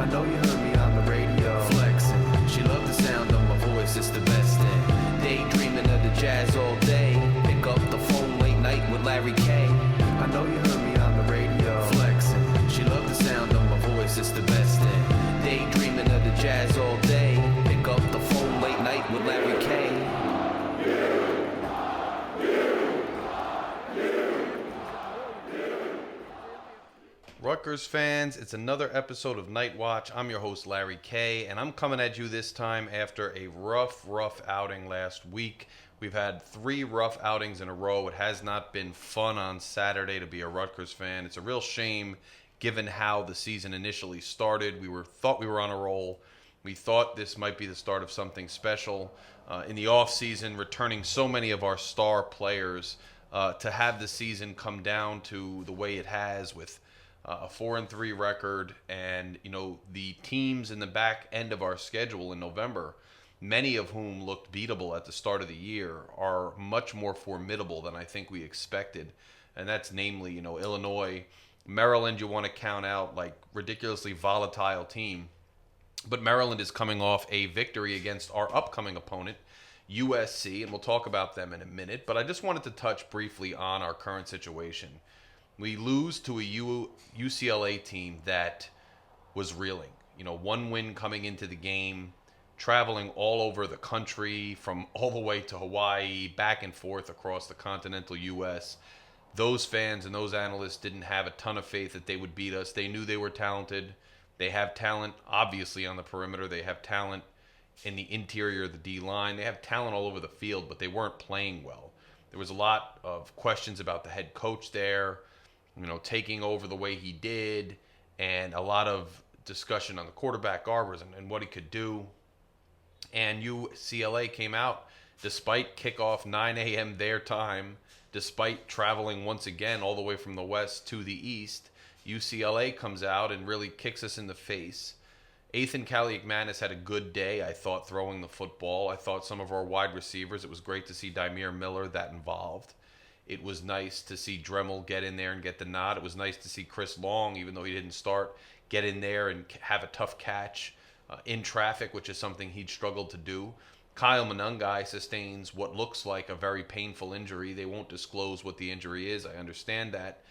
I know you heard me on the radio. Flexing. She loved the sound of my voice, it's the best thing. Daydreaming of the jazz all day. Pick up the phone late night with Larry K. I know you heard me on the radio. Flexing. She loved the sound of my voice, it's the best thing. Daydreaming of the jazz all day. Pick up the phone late night with Larry K. Rutgers fans, it's another episode of Night Watch. I'm your host, Larry K., and I'm coming at you this time after a rough outing last week. We've had 3 rough outings in a row. It has not been fun on Saturday to be a Rutgers fan. It's a real shame given how the season initially started. We thought we were on a roll. We thought this might be the start of something special. In the offseason, returning so many of our star players, to have the season come down to the way it has with a 4-3 record, and the teams in the back end of our schedule in November, many of whom looked beatable at the start of the year, are much more formidable than I think we expected. And that's namely, Illinois, Maryland. You want to count out like ridiculously volatile team, but Maryland is coming off a victory against our upcoming opponent, USC, and we'll talk about them in a minute. But I just wanted to touch briefly on our current situation. We lose to a UCLA team that was reeling. One win coming into the game, traveling all over the country, from all the way to Hawaii, back and forth across the continental U.S. Those fans and those analysts didn't have a ton of faith that they would beat us. They knew they were talented. They have talent, obviously, on the perimeter. They have talent in the interior of the D-line. They have talent all over the field, but they weren't playing well. There was a lot of questions about the head coach there, taking over the way he did, and a lot of discussion on the quarterback Garbers and what he could do. And UCLA came out despite kickoff 9 a.m. their time, despite traveling once again all the way from the west to the east. UCLA comes out and really kicks us in the face. Ethan Kaliakmanis had a good day, I thought, throwing the football. I thought some of our wide receivers, it was great to see Dymere Miller that involved. It was nice to see Dremel get in there and get the nod. It was nice to see Chris Long, even though he didn't start, get in there and have a tough catch in traffic, which is something he'd struggled to do. Kyle Monangai sustains what looks like a very painful injury. They won't disclose what the injury is. I understand that.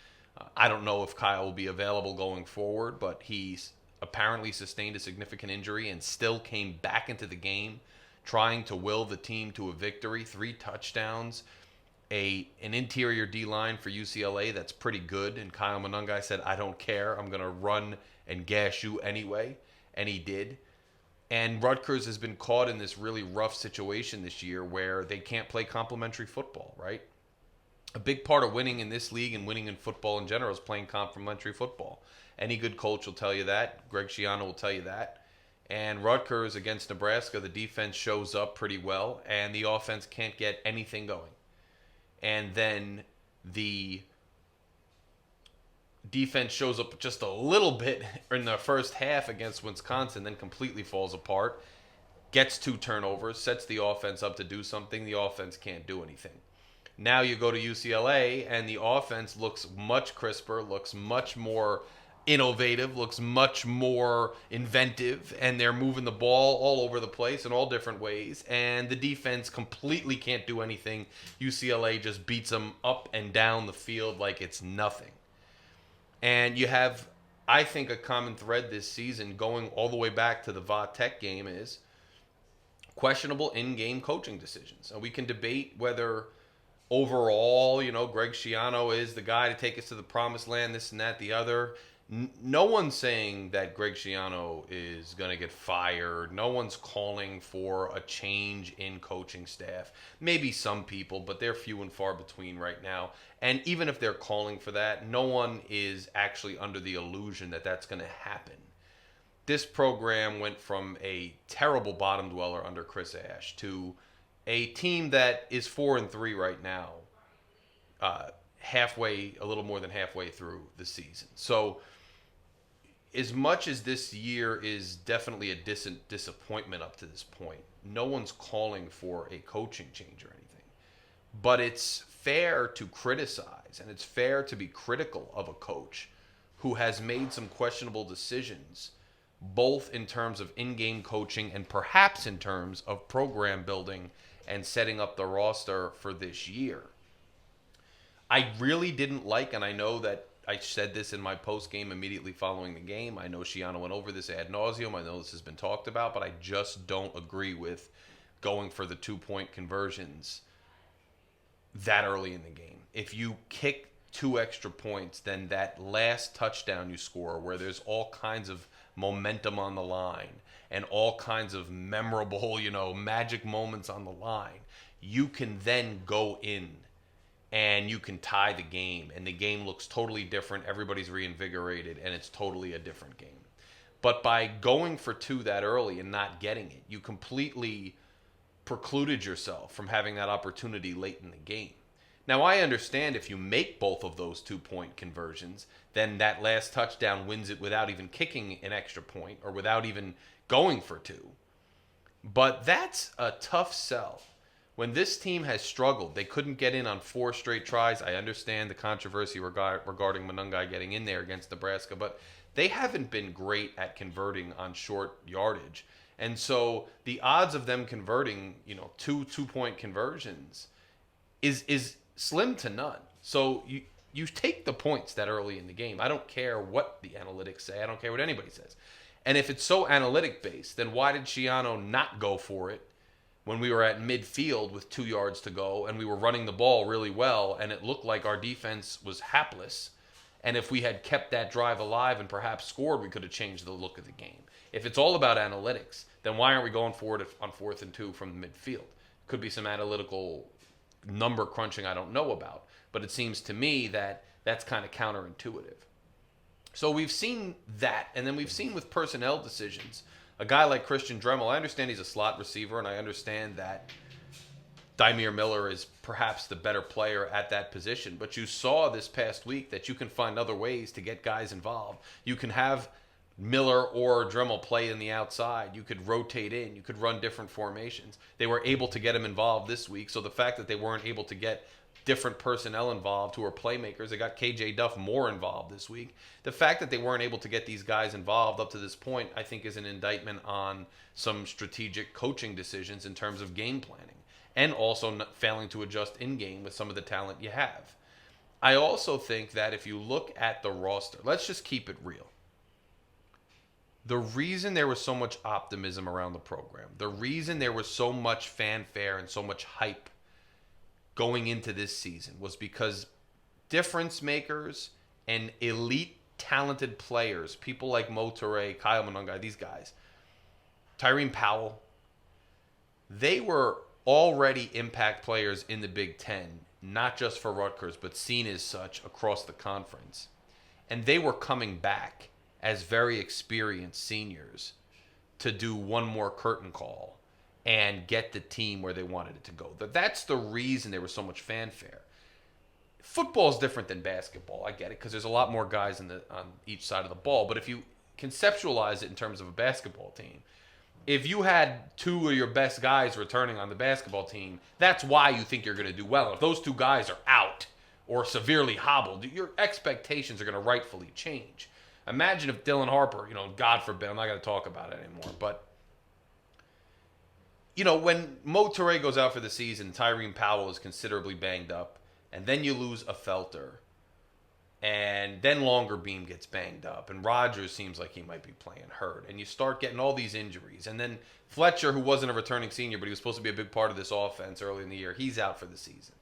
I don't know if Kyle will be available going forward, but he's apparently sustained a significant injury and still came back into the game, trying to will the team to a victory. 3 touchdowns. An interior D-line for UCLA that's pretty good, and Kyle Monangai said, I don't care, I'm going to run and gash you anyway, and he did. And Rutgers has been caught in this really rough situation this year where they can't play complementary football, right? A big part of winning in this league and winning in football in general is playing complementary football. Any good coach will tell you that. Greg Schiano will tell you that. And Rutgers against Nebraska, the defense shows up pretty well, and the offense can't get anything going. And then the defense shows up just a little bit in the first half against Wisconsin, then completely falls apart, gets 2 turnovers, sets the offense up to do something. The offense can't do anything. Now you go to UCLA, and the offense looks much crisper, looks much more innovative, looks much more inventive, and they're moving the ball all over the place in all different ways, and the defense completely can't do anything. UCLA just beats them up and down the field like it's nothing. And you have, I think, a common thread this season going all the way back to the Va Tech game is questionable in-game coaching decisions. And we can debate whether overall, Greg Schiano is the guy to take us to the promised land, this and that, the other. No one's saying that Greg Schiano is going to get fired. No one's calling for a change in coaching staff. Maybe some people, but they're few and far between right now. And even if they're calling for that, no one is actually under the illusion that that's going to happen. This program went from a terrible bottom dweller under Chris Ash to a team that is 4-3 right now, a little more than halfway through the season. So as much as this year is definitely a disappointment up to this point, no one's calling for a coaching change or anything. But it's fair to criticize, and it's fair to be critical of a coach who has made some questionable decisions both in terms of in-game coaching and perhaps in terms of program building and setting up the roster for this year. I really didn't like, and I know that I said this in my post-game immediately following the game. I know Shiano went over this ad nauseum. I know this has been talked about, but I just don't agree with going for the 2-point conversions that early in the game. If you kick 2 extra points, then that last touchdown you score, where there's all kinds of momentum on the line and all kinds of memorable, magic moments on the line, you can then go in and you can tie the game, and the game looks totally different. Everybody's reinvigorated, and it's totally a different game. But by going for 2 that early and not getting it, you completely precluded yourself from having that opportunity late in the game. Now, I understand if you make both of those 2-point conversions, then that last touchdown wins it without even kicking an extra point or without even going for 2. But that's a tough sell. When this team has struggled, they couldn't get in on 4 straight tries. I understand the controversy regarding Monungai getting in there against Nebraska, but they haven't been great at converting on short yardage. And so the odds of them converting, 2 2-point conversions is slim to none. So you take the points that early in the game. I don't care what the analytics say. I don't care what anybody says. And if it's so analytic based, then why did Shiano not go for it when we were at midfield with 2 yards to go and we were running the ball really well and it looked like our defense was hapless? And if we had kept that drive alive and perhaps scored, we could have changed the look of the game. If it's all about analytics, then why aren't we going for it on 4th and 2 from the midfield? Could be some analytical number crunching I don't know about. But it seems to me that that's kind of counterintuitive. So we've seen that, and then we've seen with personnel decisions, a guy like Christian Dremel, I understand he's a slot receiver, and I understand that Dymere Miller is perhaps the better player at that position. But you saw this past week that you can find other ways to get guys involved. You can have Miller or Dremel play in the outside. You could rotate in. You could run different formations. They were able to get him involved this week. So the fact that they weren't able to get different personnel involved who are playmakers, they got KJ Duff more involved this week. The fact that they weren't able to get these guys involved up to this point, I think, is an indictment on some strategic coaching decisions in terms of game planning and also failing to adjust in-game with some of the talent you have. I also think that if you look at the roster, let's just keep it real. The reason there was so much optimism around the program, the reason there was so much fanfare and so much hype going into this season was because difference makers and elite talented players, people like Mo Toure, Kyle Monungai, these guys, Tyrene Powell, they were already impact players in the Big Ten, not just for Rutgers, but seen as such across the conference. And they were coming back as very experienced seniors to do one more curtain call and get the team where they wanted it to go. That's the reason there was so much fanfare. Football is different than basketball. I get it, because there's a lot more guys on each side of the ball. But if you conceptualize it in terms of a basketball team, if you had 2 of your best guys returning on the basketball team, that's why you think you're going to do well. If those 2 guys are out or severely hobbled, your expectations are going to rightfully change. Imagine if Dylan Harper, God forbid, I'm not going to talk about it anymore, but when Mo Toure goes out for the season, Tyrene Powell is considerably banged up, and then you lose a Felter, and then Longer Beam gets banged up, and Rogers seems like he might be playing hurt, and you start getting all these injuries, and then Fletcher, who wasn't a returning senior, but he was supposed to be a big part of this offense early in the year, he's out for the season.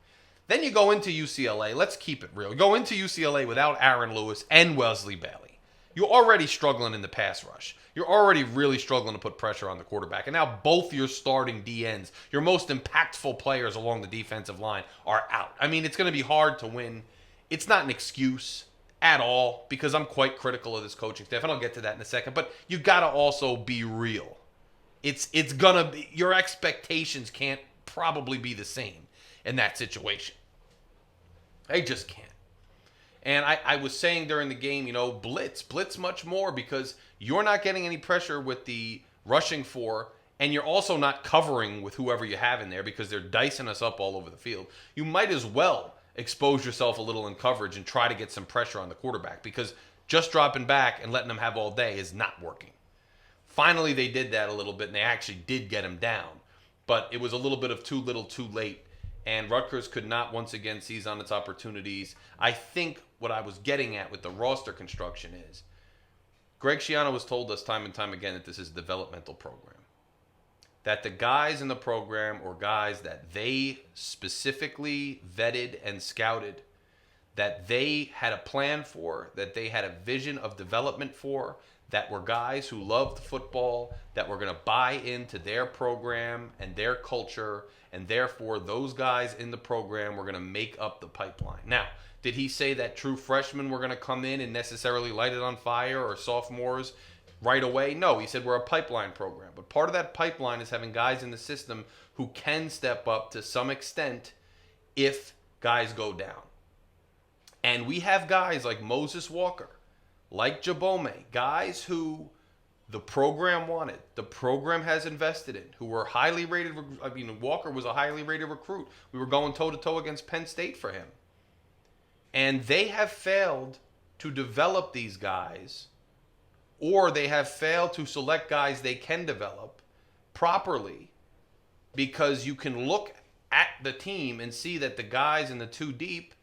Then you go into UCLA, let's keep it real, go into UCLA without Aaron Lewis and Wesley Bailey. You're already struggling in the pass rush. You're already really struggling to put pressure on the quarterback. And now both your starting DNs, your most impactful players along the defensive line, are out. I mean, it's going to be hard to win. It's not an excuse at all, because I'm quite critical of this coaching staff, and I'll get to that in a second. But you got to also be real. It's going to be, your expectations can't probably be the same in that situation. They just can't. And I was saying during the game, blitz much more, because you're not getting any pressure with the rushing 4, and you're also not covering with whoever you have in there because they're dicing us up all over the field. You might as well expose yourself a little in coverage and try to get some pressure on the quarterback, because just dropping back and letting them have all day is not working. Finally, they did that a little bit, and they actually did get him down. But it was a little bit of too little, too late. And Rutgers could not once again seize on its opportunities. I think what I was getting at with the roster construction is Greg Schiano has told us time and time again that this is a developmental program. That the guys in the program or guys that they specifically vetted and scouted, that they had a plan for, that they had a vision of development for, that were guys who loved football, that were going to buy into their program and their culture, and therefore those guys in the program were going to make up the pipeline. Now, did he say that true freshmen were going to come in and necessarily light it on fire, or sophomores right away? No, he said we're a pipeline program. But part of that pipeline is having guys in the system who can step up to some extent if guys go down. And we have guys like Moses Walker, like Jabome, guys who the program wanted, the program has invested in, who were highly rated. I mean, Walker was a highly rated recruit. We were going toe-to-toe against Penn State for him. And they have failed to develop these guys, or they have failed to select guys they can develop properly, because you can look at the team and see that the guys in the two deep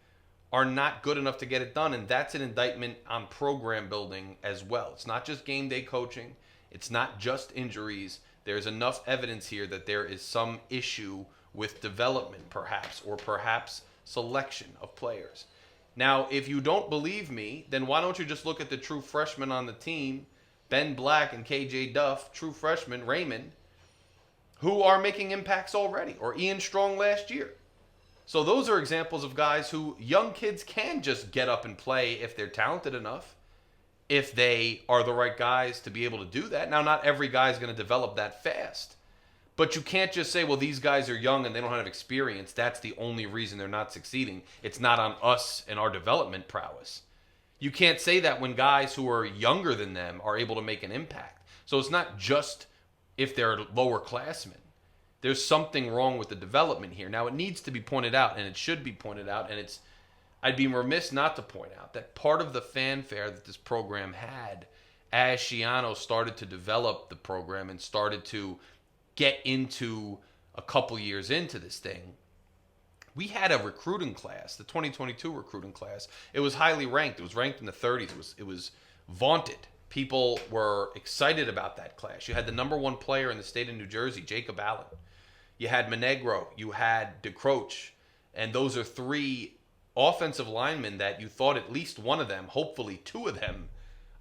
are not good enough to get it done, and that's an indictment on program building as well. It's not just game day coaching. It's not just injuries. There's enough evidence here that there is some issue with development, perhaps, or perhaps selection of players. Now, if you don't believe me, then why don't you just look at the true freshmen on the team, Ben Black and KJ Duff, true freshmen, Raymond, who are making impacts already, or Ian Strong last year. So those are examples of guys who young kids can just get up and play if they're talented enough, if they are the right guys to be able to do that. Now, not every guy is going to develop that fast, but you can't just say, well, these guys are young and they don't have experience. That's the only reason they're not succeeding. It's not on us and our development prowess. You can't say that when guys who are younger than them are able to make an impact. So it's not just if they're lower classmen. There's something wrong with the development here. Now, it needs to be pointed out, and it should be pointed out, and I'd be remiss not to point out that part of the fanfare that this program had as Schiano started to develop the program and started to get into a couple years into this thing, we had a recruiting class, the 2022 recruiting class. It was highly ranked. It was ranked in the 30s. It was vaunted. People were excited about that class. You had the number one player in the state of New Jersey, Jacob Allen. You had Monegro, you had DeCroce, and those are three offensive linemen that you thought at least one of them, hopefully two of them,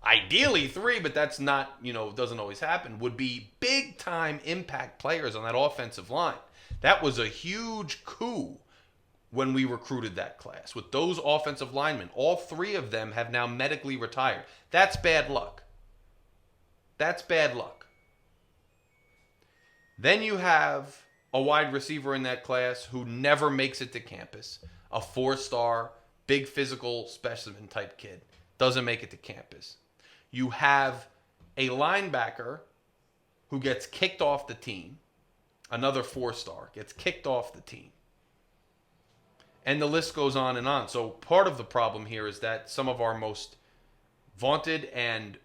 ideally three, but that's not, doesn't always happen, would be big-time impact players on that offensive line. That was a huge coup when we recruited that class. With those offensive linemen, all three of them have now medically retired. That's bad luck. That's bad luck. Then you have a wide receiver in that class who never makes it to campus, a 4-star, big physical specimen type kid, doesn't make it to campus. You have a linebacker who gets kicked off the team, another 4-star, gets kicked off the team. And the list goes on and on. So part of the problem here is that some of our most vaunted and,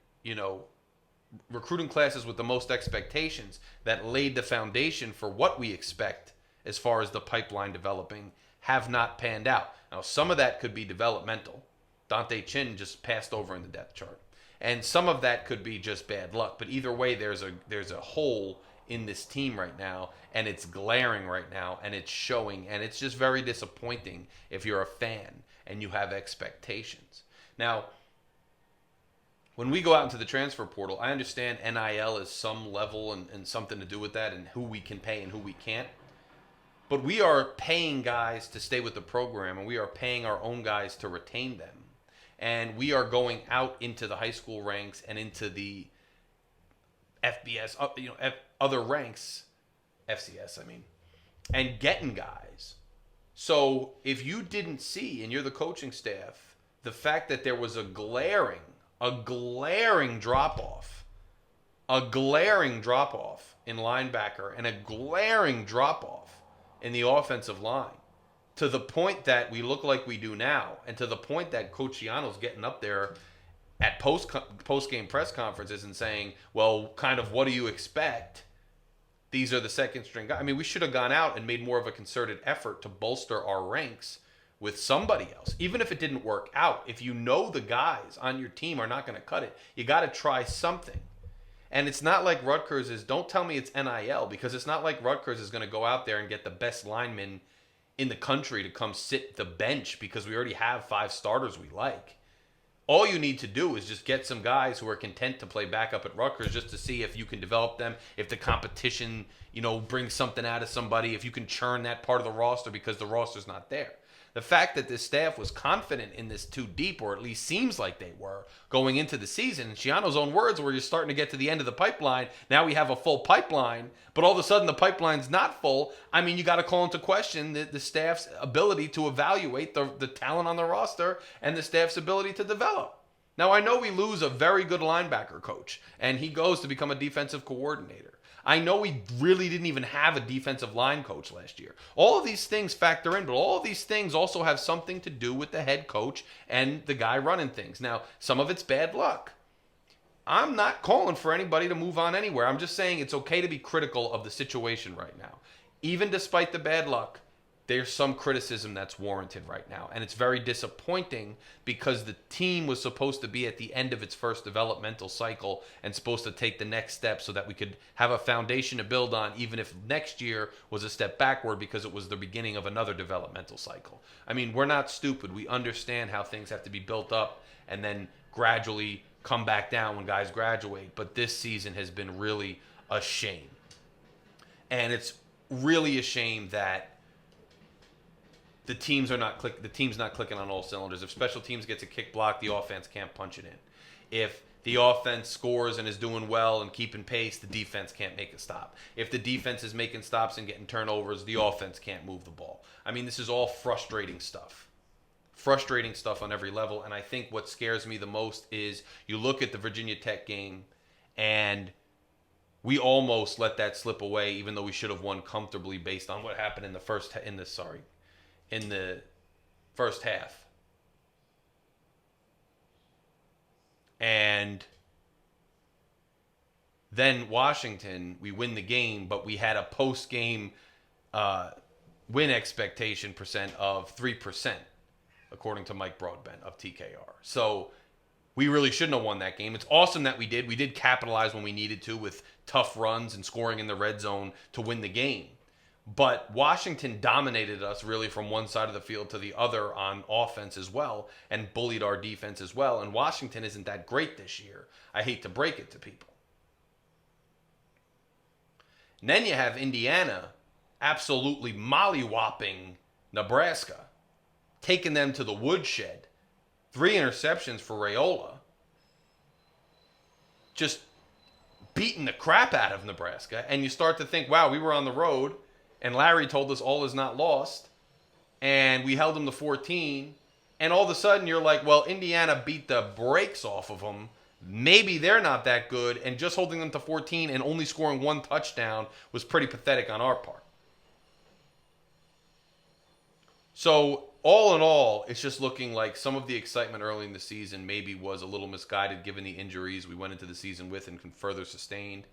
recruiting classes with the most expectations that laid the foundation for what we expect as far as the pipeline developing have not panned out. Now, some of that could be developmental. Dante Chin just passed over in the depth chart. And some of that could be just bad luck. But either way, there's a hole in this team right now, and it's glaring right now, and it's showing, and it's just very disappointing if you're a fan and you have expectations. Now, when we go out into the transfer portal, I understand NIL is some level and something to do with that and who we can pay and who we can't. But we are paying guys to stay with the program, and we are paying our own guys to retain them. And we are going out into the high school ranks and into the FBS, other ranks, FCS, and getting guys. So if you didn't see, and you're the coaching staff, the fact that there was a glaring drop-off in linebacker and a glaring drop-off in the offensive line, to the point that we look like we do now, and to the point that Coach Schiano's getting up there at post-game press conferences and saying, well, kind of what do you expect? These are the second string guys. I mean, we should have gone out and made more of a concerted effort to bolster our ranks with somebody else. Even if it didn't work out, if you know the guys on your team are not going to cut it, you got to try something. And it's not like Rutgers is, don't tell me it's NIL, because it's not like Rutgers is going to go out there and get the best linemen in the country to come sit the bench because we already have 5 starters we like. All you need to do is just get some guys who are content to play backup at Rutgers just to see if you can develop them, if the competition, brings something out of somebody, if you can churn that part of the roster because the roster's not there. The fact that this staff was confident in this 2 deep, or at least seems like they were, going into the season, in Schiano's own words, where you're starting to get to the end of the pipeline, now we have a full pipeline, but all of a sudden the pipeline's not full. I mean, you got to call into question the staff's ability to evaluate the talent on the roster and the staff's ability to develop. Now, I know we lose a very good linebacker coach, and he goes to become a defensive coordinator. I know we really didn't even have a defensive line coach last year. All of these things factor in, but all of these things also have something to do with the head coach and the guy running things. Now, some of it's bad luck. I'm not calling for anybody to move on anywhere. I'm just saying it's okay to be critical of the situation right now. Even despite the bad luck, there's some criticism that's warranted right now. And it's very disappointing because the team was supposed to be at the end of its first developmental cycle and supposed to take the next step so that we could have a foundation to build on, even if next year was a step backward because it was the beginning of another developmental cycle. I mean, we're not stupid. We understand how things have to be built up and then gradually come back down when guys graduate. But this season has been really a shame. And it's really a shame that the team's not clicking on all cylinders. If special teams gets a kick block, the offense can't punch it in. If the offense scores and is doing well and keeping pace, the defense can't make a stop. If the defense is making stops and getting turnovers, the offense can't move the ball. I mean, this is all frustrating stuff. Frustrating stuff on every level. And I think what scares me the most is you look at the Virginia Tech game and we almost let that slip away, even though we should have won comfortably based on what happened in the first half. And then Washington, we win the game, but we had a post-game win expectation percent of 3%, according to Mike Broadbent of TKR. So we really shouldn't have won that game. It's awesome that we did. We did capitalize when we needed to with tough runs and scoring in the red zone to win the game. But Washington dominated us really from one side of the field to the other on offense as well and bullied our defense as well. And Washington isn't that great this year. I hate to break it to people. And then you have Indiana absolutely mollywhopping Nebraska, taking them to the woodshed. 3 interceptions for Raiola. Just beating the crap out of Nebraska. And you start to think, wow, we were on the road. And Larry told us all is not lost. And we held them to 14. And all of a sudden you're like, well, Indiana beat the brakes off of them. Maybe they're not that good. And just holding them to 14 and only scoring 1 touchdown was pretty pathetic on our part. So all in all, it's just looking like some of the excitement early in the season maybe was a little misguided given the injuries we went into the season with and can further sustained.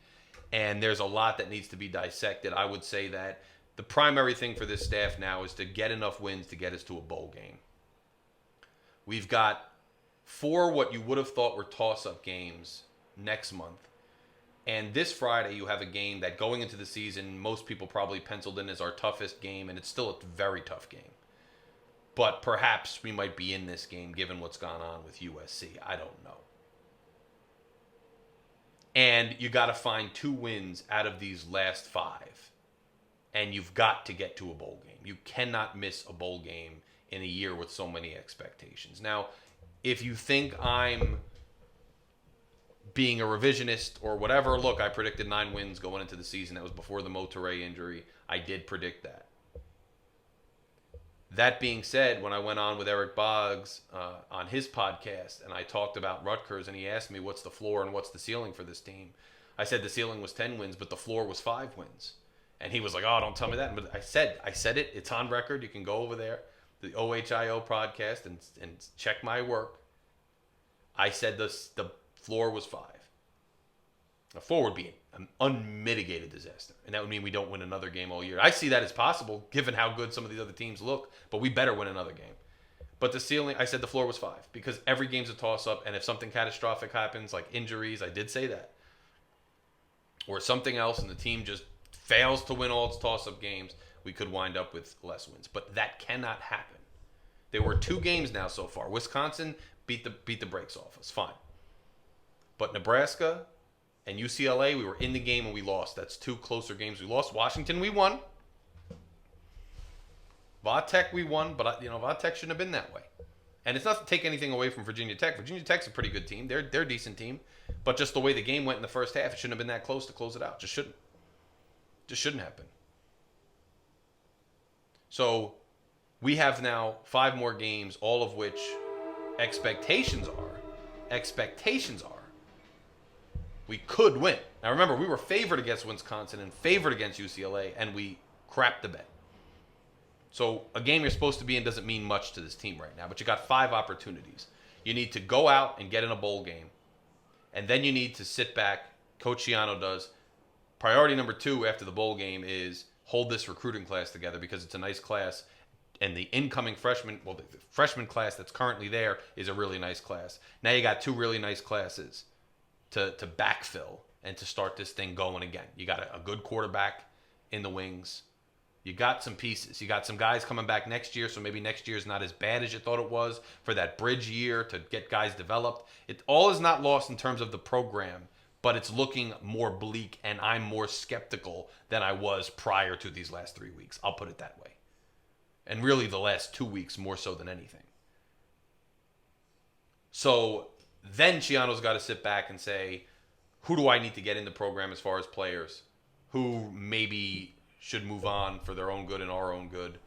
And there's a lot that needs to be dissected. I would say that the primary thing for this staff now is to get enough wins to get us to a bowl game. We've got 4 what you would have thought were toss-up games next month. And this Friday you have a game that going into the season most people probably penciled in as our toughest game, and it's still a very tough game. But perhaps we might be in this game given what's gone on with USC. I don't know. And you got to find 2 wins out of these last 5. And you've got to get to a bowl game. You cannot miss a bowl game in a year with so many expectations. Now, if you think I'm being a revisionist or whatever, look, I predicted 9 wins going into the season. That was before the Motoré injury. I did predict that. That being said, when I went on with Eric Boggs on his podcast and I talked about Rutgers and he asked me what's the floor and what's the ceiling for this team, I said the ceiling was 10 wins, but the floor was 5 wins. And he was like, oh, don't tell me that. But I said it. It's on record. You can go over there, the OHIO podcast, and check my work. I said the floor was 5. A 4 would be an unmitigated disaster, and that would mean we don't win another game all year. I see that as possible, given how good some of these other teams look, but we better win another game. But the ceiling, I said the floor was 5, because every game's a toss-up, and if something catastrophic happens, like injuries, I did say that, or something else, and the team just fails to win all its toss-up games, we could wind up with less wins. But that cannot happen. There were 2 games now so far. Wisconsin beat the brakes off us, fine. But Nebraska and UCLA, we were in the game and we lost. That's 2 closer games we lost. Washington, we won. Va-Tech, we won, but Va-Tech shouldn't have been that way. And it's not to take anything away from Virginia Tech. Virginia Tech's a pretty good team. They're a decent team. But just the way the game went in the first half, it shouldn't have been that close to close it out. Just shouldn't have been. So we have now 5 more games, all of which expectations are we could win. Now remember, we were favored against Wisconsin and favored against UCLA, and we crapped the bed. So a game you're supposed to be in doesn't mean much to this team right now, but you got 5 opportunities. You need to go out and get in a bowl game, and then you need to sit back. Coach Schiano does. Priority number 2 after the bowl game is hold this recruiting class together, because it's a nice class, and the incoming freshman, the freshman class that's currently there is a really nice class. Now you got 2 really nice classes to backfill and to start this thing going again. You got a good quarterback in the wings. You got some pieces. You got some guys coming back next year, so maybe next year is not as bad as you thought it was for that bridge year to get guys developed. It all is not lost in terms of the program, but it's looking more bleak, and I'm more skeptical than I was prior to these last 3 weeks. I'll put it that way. And really the last 2 weeks more so than anything. So then Schiano's got to sit back and say, who do I need to get in the program as far as players? Who maybe should move on for their own good and our own good?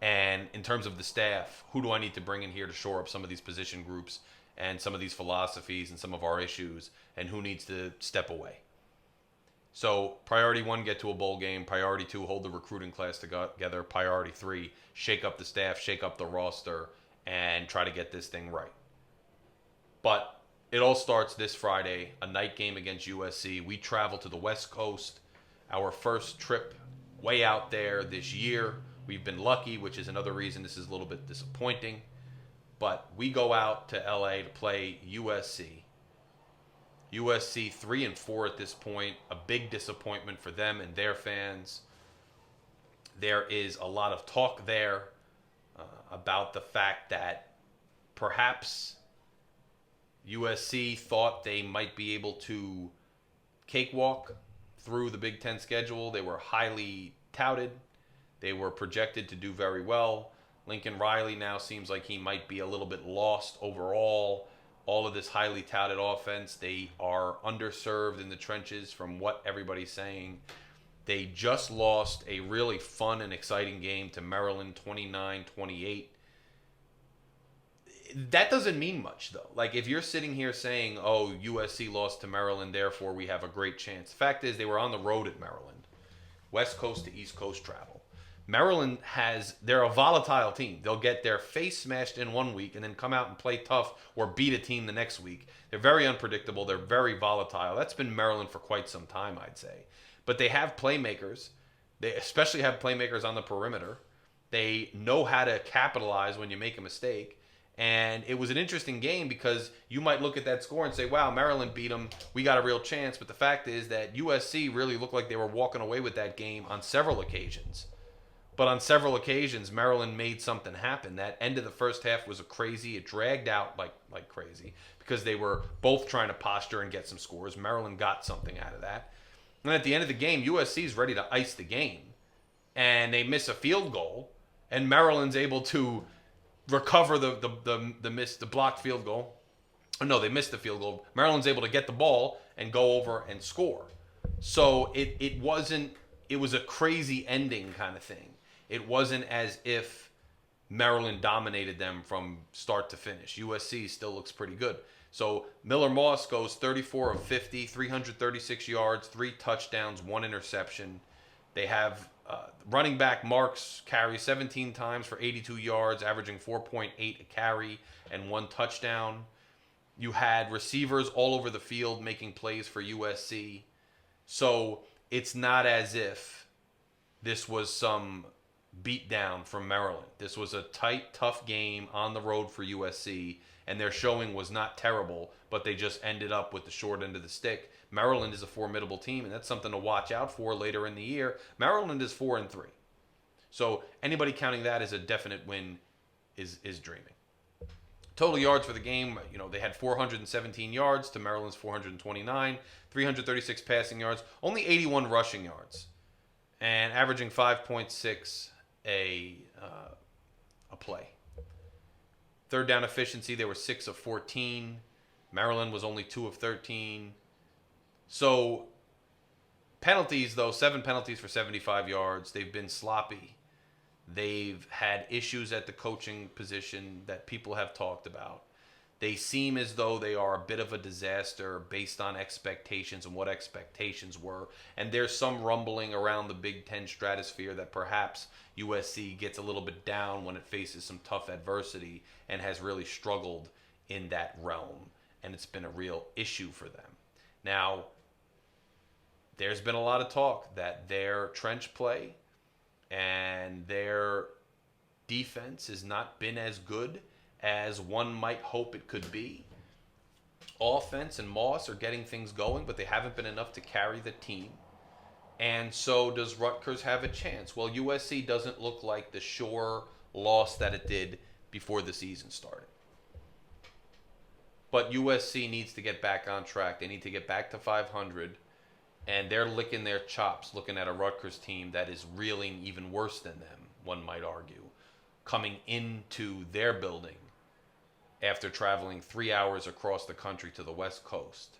And in terms of the staff, who do I need to bring in here to shore up some of these position groups and some of these philosophies and some of our issues? And who needs to step away? So priority 1, get to a bowl game. Priority 2, hold the recruiting class together. Priority 3, shake up the staff, shake up the roster, and try to get this thing right. But it all starts this Friday, a night game against USC. We travel to the West Coast, our first trip way out there this year. We've been lucky, which is another reason this is a little bit disappointing. But we go out to LA to play USC. USC 3-4 at this point, a big disappointment for them and their fans. There is a lot of talk there about the fact that perhaps USC thought they might be able to cakewalk through the Big Ten schedule. They were highly touted. They were projected to do very well. Lincoln Riley now seems like he might be a little bit lost overall. All of this highly touted offense, they are underserved in the trenches from what everybody's saying. They just lost a really fun and exciting game to Maryland, 29-28. That doesn't mean much, though. Like, if you're sitting here saying, oh, USC lost to Maryland, therefore we have a great chance. The fact is, they were on the road at Maryland. West Coast to East Coast travel. Maryland they're a volatile team. They'll get their face smashed in 1 week and then come out and play tough or beat a team the next week. They're very unpredictable. They're very volatile. That's been Maryland for quite some time, I'd say. But they have playmakers. They especially have playmakers on the perimeter. They know how to capitalize when you make a mistake. And it was an interesting game because you might look at that score and say, wow, Maryland beat them. We got a real chance. But the fact is that USC really looked like they were walking away with that game on several occasions. But on several occasions, Maryland made something happen. That end of the first half was crazy. It dragged out like crazy because they were both trying to posture and get some scores. Maryland got something out of that. And at the end of the game, USC is ready to ice the game. And they miss a field goal. And Maryland's able to recover the blocked field goal. Oh, no, they missed the field goal. Maryland's able to get the ball and go over and score. So it was a crazy ending kind of thing. It wasn't as if Maryland dominated them from start to finish. USC still looks pretty good. So Miller Moss goes 34 of 50, 336 yards, 3 touchdowns, 1 interception. They have running back Marks carry 17 times for 82 yards, averaging 4.8 a carry and 1 touchdown. You had receivers all over the field making plays for USC. So it's not as if this was some beatdown from Maryland. This was a tight, tough game on the road for USC, and their showing was not terrible, but they just ended up with the short end of the stick. Maryland is a formidable team, and that's something to watch out for later in the year. Maryland is 4-3. So anybody counting that as a definite win is dreaming. Total yards for the game, they had 417 yards to Maryland's 429, 336 passing yards, only 81 rushing yards, and averaging 5.6 a play. Third down efficiency, they were 6 of 14. Maryland was only 2 of 13. So penalties, though, 7 penalties for 75 yards. They've been sloppy. They've had issues at the coaching position that people have talked about. They seem as though they are a bit of a disaster based on expectations and what expectations were. And there's some rumbling around the Big Ten stratosphere that perhaps USC gets a little bit down when it faces some tough adversity and has really struggled in that realm. And it's been a real issue for them. Now, there's been a lot of talk that their trench play and their defense has not been as good as one might hope it could be. Offense and Moss are getting things going, but they haven't been enough to carry the team. And so does Rutgers have a chance? Well, USC doesn't look like the sure loss that it did before the season started. But USC needs to get back on track. They need to get back to 500. And they're licking their chops looking at a Rutgers team that is reeling even worse than them, one might argue, coming into their building after traveling 3 hours across the country to the West Coast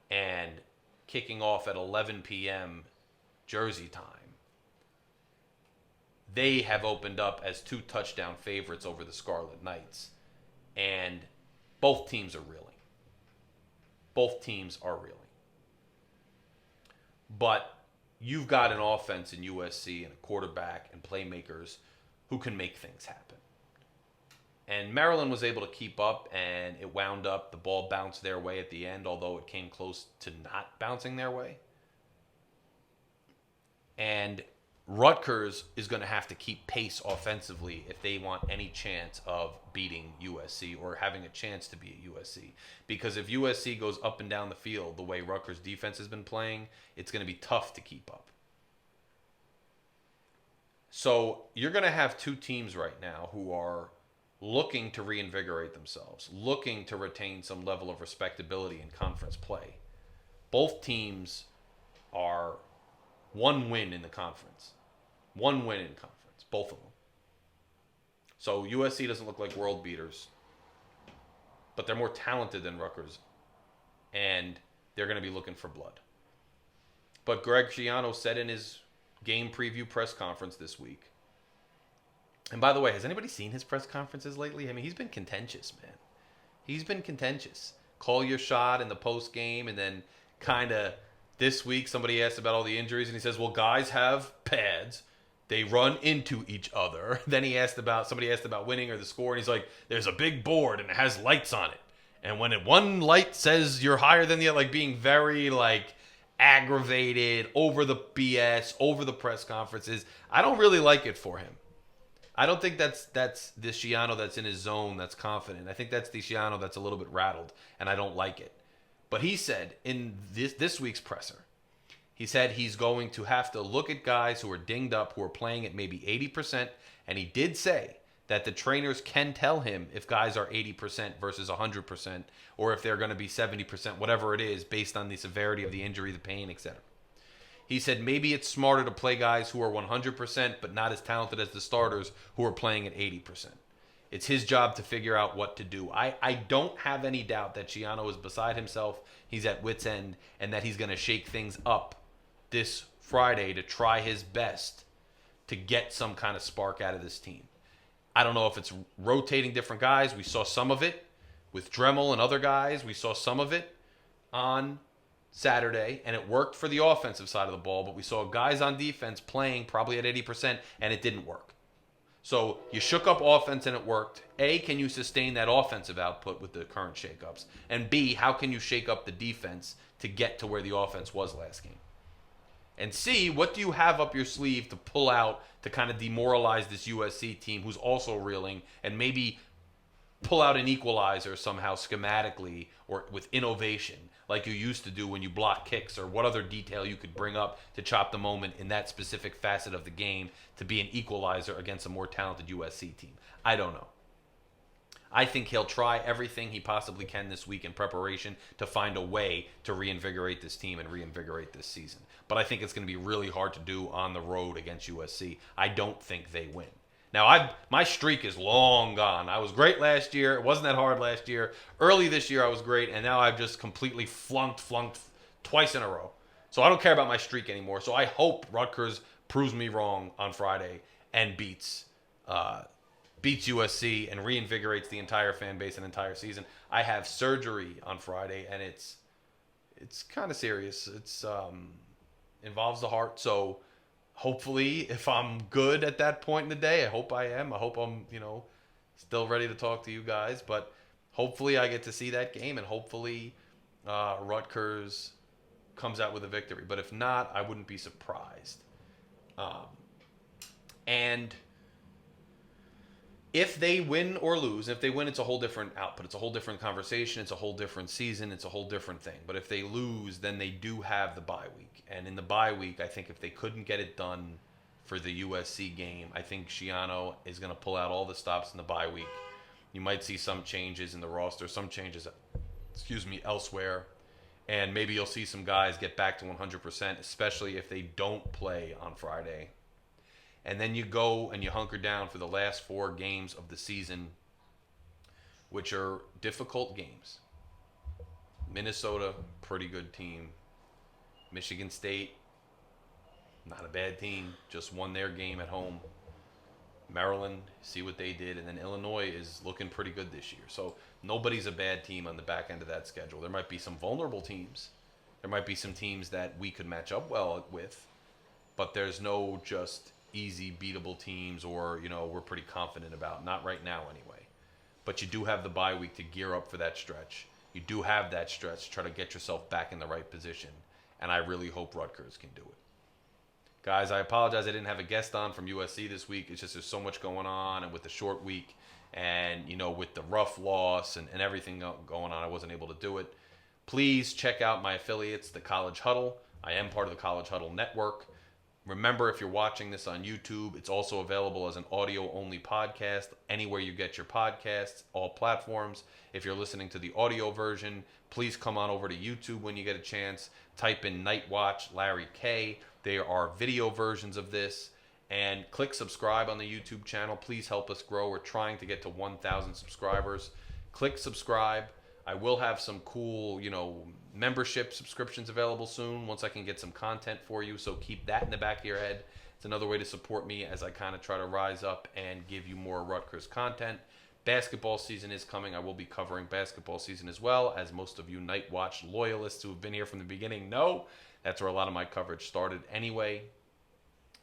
and kicking off at 11 p.m. Jersey time. They have opened up as 2 touchdown favorites over the Scarlet Knights. And both teams are reeling. Both teams are reeling. But you've got an offense in USC and a quarterback and playmakers who can make things happen. And Maryland was able to keep up, and it wound up, the ball bounced their way at the end, although it came close to not bouncing their way. And Rutgers is going to have to keep pace offensively if they want any chance of beating USC or having a chance to beat USC. Because if USC goes up and down the field the way Rutgers' defense has been playing, it's going to be tough to keep up. So you're going to have 2 teams right now who are looking to reinvigorate themselves, looking to retain some level of respectability in conference play. Both teams are 1 win in the conference. 1 win in conference, both of them. So USC doesn't look like world beaters, but they're more talented than Rutgers, and they're going to be looking for blood. But Greg Schiano said in his game preview press conference this week, and by the way, has anybody seen his press conferences lately? I mean, he's been contentious, man. He's been contentious. Call your shot in the post game, and then kind of this week somebody asked about all the injuries, and he says, well, guys have pads. They run into each other. Then somebody asked about winning or the score, and he's like, there's a big board, and it has lights on it. And when one light says you're higher than the other, like being very aggravated over the BS, over the press conferences, I don't really like it for him. I don't think that's the Schiano that's in his zone that's confident. I think that's the Schiano that's a little bit rattled, and I don't like it. But he said in this week's presser, he said he's going to have to look at guys who are dinged up, who are playing at maybe 80%, and he did say that the trainers can tell him if guys are 80% versus 100%, or if they're going to be 70%, whatever it is, based on the severity of the injury, the pain, etc. He said maybe it's smarter to play guys who are 100% but not as talented as the starters who are playing at 80%. It's his job to figure out what to do. I don't have any doubt that Schiano is beside himself, he's at wit's end, and that he's going to shake things up this Friday to try his best to get some kind of spark out of this team. I don't know if it's rotating different guys. We saw some of it with Dremel and other guys. We saw some of it on Saturday, and it worked for the offensive side of the ball, but we saw guys on defense playing probably at 80%, and it didn't work. So you shook up offense and it worked. A, can you sustain that offensive output with the current shakeups? And B, how can you shake up the defense to get to where the offense was last game? And C, what do you have up your sleeve to pull out to kind of demoralize this USC team who's also reeling, and maybe pull out an equalizer somehow schematically or with innovation like you used to do when you block kicks, or what other detail you could bring up to chop the moment in that specific facet of the game to be an equalizer against a more talented USC team? I don't know. I think he'll try everything he possibly can this week in preparation to find a way to reinvigorate this team and reinvigorate this season. But I think it's going to be really hard to do on the road against USC. I don't think they win. Now, my streak is long gone. I was great last year. It wasn't that hard last year. Early this year, I was great, and now I've just completely flunked twice in a row. So I don't care about my streak anymore. So I hope Rutgers proves me wrong on Friday and beats USC and reinvigorates the entire fan base and entire season. I have surgery on Friday, and it's kind of serious. It's involves the heart, so hopefully, if I'm good at that point in the day, I hope I am. I hope I'm, still ready to talk to you guys. But hopefully I get to see that game, and hopefully Rutgers comes out with a victory. But if not, I wouldn't be surprised. And if they win or lose, if they win, it's a whole different output. It's a whole different conversation. It's a whole different season. It's a whole different thing. But if they lose, then they do have the bye week. And in the bye week, I think if they couldn't get it done for the USC game, I think Schiano is going to pull out all the stops in the bye week. You might see some changes in the roster, some changes, elsewhere. And maybe you'll see some guys get back to 100%, especially if they don't play on Friday. And then you go and you hunker down for the last 4 games of the season, which are difficult games. Minnesota, pretty good team. Michigan State, not a bad team, just won their game at home. Maryland, see what they did. And then Illinois is looking pretty good this year. So nobody's a bad team on the back end of that schedule. There might be some vulnerable teams. There might be some teams that we could match up well with. But there's no just easy beatable teams or, we're pretty confident about. Not right now anyway. But you do have the bye week to gear up for that stretch. You do have that stretch to try to get yourself back in the right position. And I really hope Rutgers can do it. Guys, I apologize I didn't have a guest on from USC this week. It's just there's so much going on, and with the short week and, with the rough loss and everything going on, I wasn't able to do it. Please check out my affiliates, the College Huddle. I am part of the College Huddle Network. Remember, if you're watching this on YouTube, it's also available as an audio-only podcast anywhere you get your podcasts, all platforms. If you're listening to the audio version, please come on over to YouTube when you get a chance. Type in Night Watch Larry K. There are video versions of this. And click subscribe on the YouTube channel. Please help us grow. We're trying to get to 1,000 subscribers. Click subscribe. I will have some cool, membership subscriptions available soon once I can get some content for you. So keep that in the back of your head. It's another way to support me as I kind of try to rise up and give you more Rutgers content. Basketball season is coming. I will be covering basketball season as well, as most of you Night Watch loyalists who have been here from the beginning know. That's where a lot of my coverage started anyway.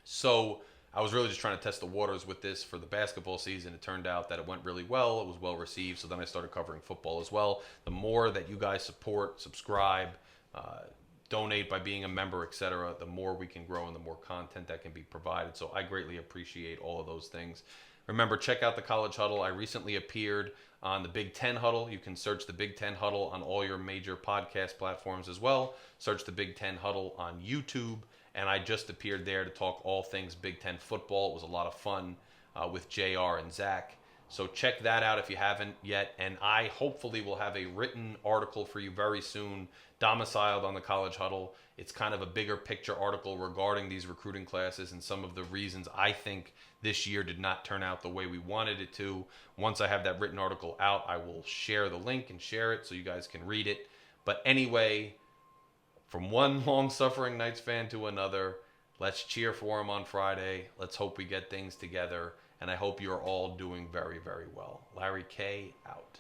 So I was really just trying to test the waters with this for the basketball season. It turned out that it went really well. It was well received. So then I started covering football as well. The more that you guys support, subscribe, donate by being a member, etc., the more we can grow and the more content that can be provided. So I greatly appreciate all of those things. Remember, check out the College Huddle. I recently appeared on the Big Ten Huddle. You can search the Big Ten Huddle on all your major podcast platforms as well. Search the Big Ten Huddle on YouTube. And I just appeared there to talk all things Big Ten football. It was a lot of fun with JR and Zach. So check that out if you haven't yet. And I hopefully will have a written article for you very soon, domiciled on the College Huddle. It's kind of a bigger picture article regarding these recruiting classes and some of the reasons I think this year did not turn out the way we wanted it to. Once I have that written article out, I will share the link and share it so you guys can read it. But anyway, from one long-suffering Knights fan to another, let's cheer for him on Friday. Let's hope we get things together. And I hope you're all doing very, very well. Larry K. out.